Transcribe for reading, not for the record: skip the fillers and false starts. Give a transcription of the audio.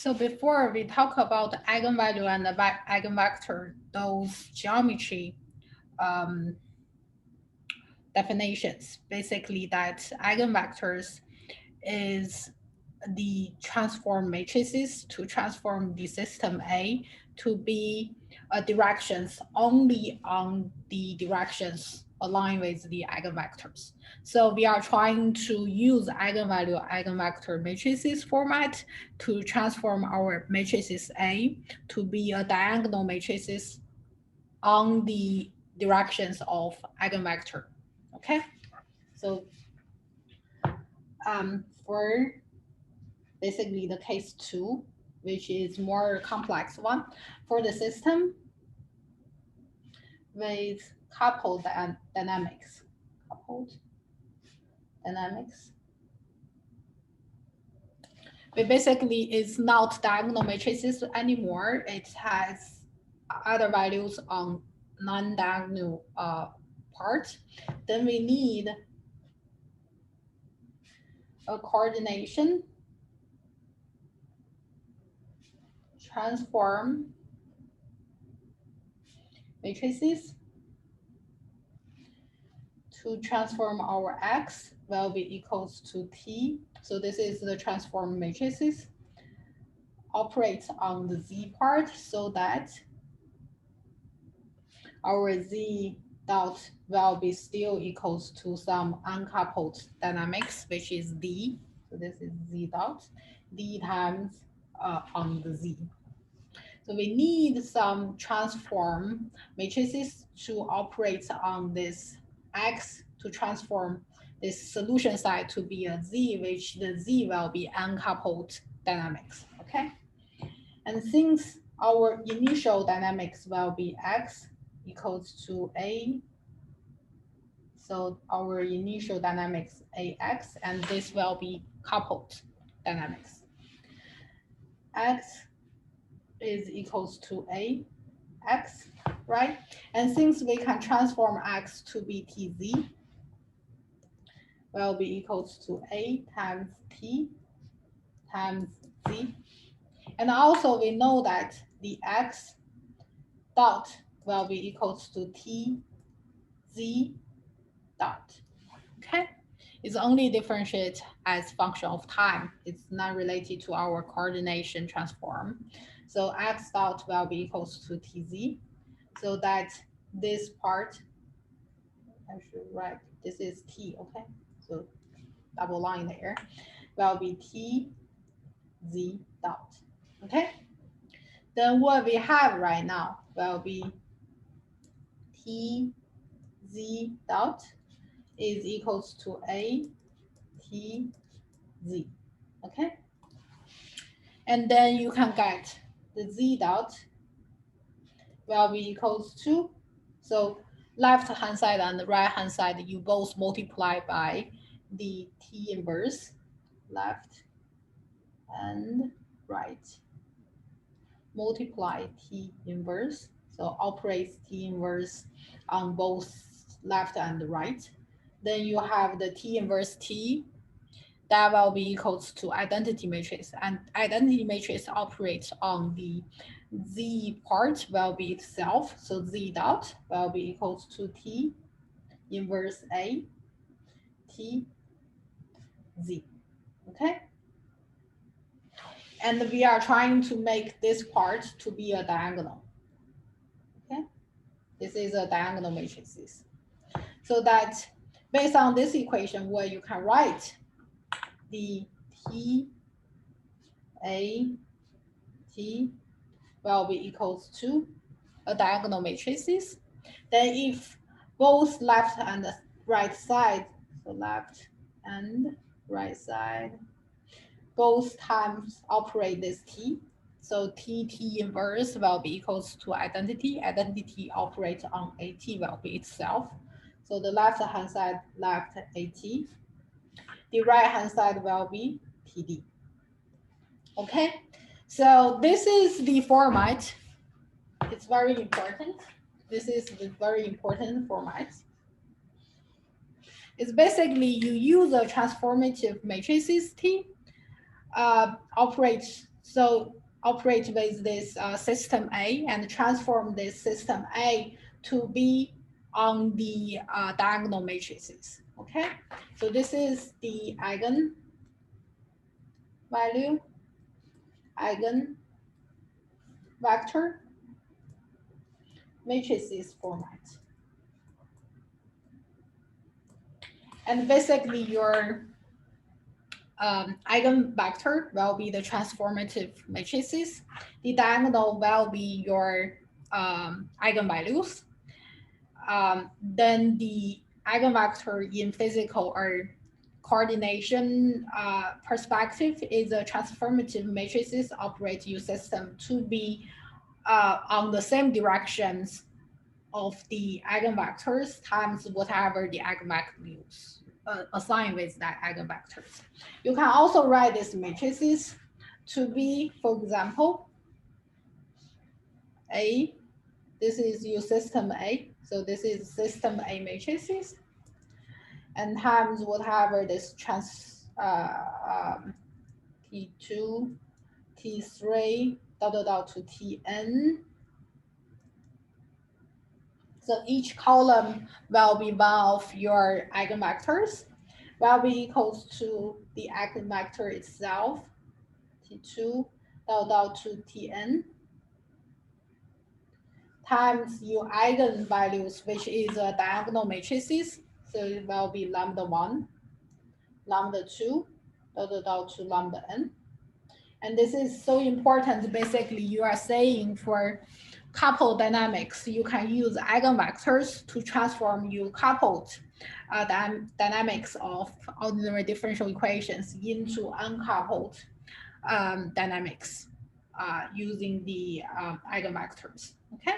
So before we talk about eigenvalue and the eigenvector, those geometry um, definitions, basically that eigenvectors is the transform matrices to transform the system A to be directions only on the directions aligned with the eigenvectors. So we are trying to use eigenvalue eigenvector matrices format to transform our matrices A to be a diagonal matrices on the directions of eigenvector. Okay, so for basically the case two, which is more complex one, for the system with coupled dynamics. Coupled dynamics. But basically it's not diagonal matrices anymore. It has other values on non-diagonal part. Then we need a coordination transform matrices to transform our x will be equals to t. So this is the transform matrices operates on the z part so that our z dot will be still equals to some uncoupled dynamics, which is d. So this is z dot, d times on the z. So we need some transform matrices to operate on this x to transform this solution side to be a z, which the z will be uncoupled dynamics, okay? And since our initial dynamics will be x equals to a, so our initial dynamics ax, and this will be coupled dynamics. X is equals to ax, right? And since we can transform x to be tz, will be equals to a times t times z. And also we know that the x dot will be equals to t z dot, okay? It's only differentiate as function of time. It's not related to our coordination transform. So x dot will be equals to tz, so that this part, I should write, this is t, okay? So double line there, will be t z dot, okay? Then what we have right now will be t z dot is equals to a t z, okay? And then you can get the z dot will be equals to, so left hand side and the right hand side, you both multiply by the t inverse, left and right, multiply t inverse, so operates t inverse on both left and right. Then you have the t inverse t, that will be equals to identity matrix, and identity matrix operates on the z part will be itself, so z dot will be equals to t inverse a t z, okay? And we are trying to make this part to be a diagonal, okay? This is a diagonal matrices, so that based on this equation, where you can write the t a t will be equals to a diagonal matrices. Then if both left and right side, so left and right side, both times operate this t, so t inverse will be equals to identity. Identity operates on at will be itself. So the left hand side left at, the right hand side will be td. Okay, so this is the format. It's very important. This is the very important format. It's basically you use a transformative matrices T, operates So operate with this system A and transform this system A to be on the diagonal matrices. Okay, so this is the eigenvalue, eigenvector matrices format. And basically your eigenvector will be the transformative matrices. The diagonal will be your eigenvalues. Then the eigenvector in physical or coordination perspective is a transformative matrices operate your system to be on the same directions of the eigenvectors times whatever the eigenvalues assigned with that eigenvectors. You can also write these matrices to be, for example, A, this is your system A, so this is system A matrices, and times whatever this T2, T3, dot to Tn. So each column will be one of your eigenvectors, will be equals to the eigenvector itself, T2 dot to Tn, times your eigenvalues, which is a diagonal matrices. So it will be lambda 1, lambda 2, dot to lambda n. And this is so important. Basically, you are saying for coupled dynamics, you can use eigenvectors to transform your coupled dynamics of ordinary differential equations into uncoupled dynamics using the eigenvectors. Okay.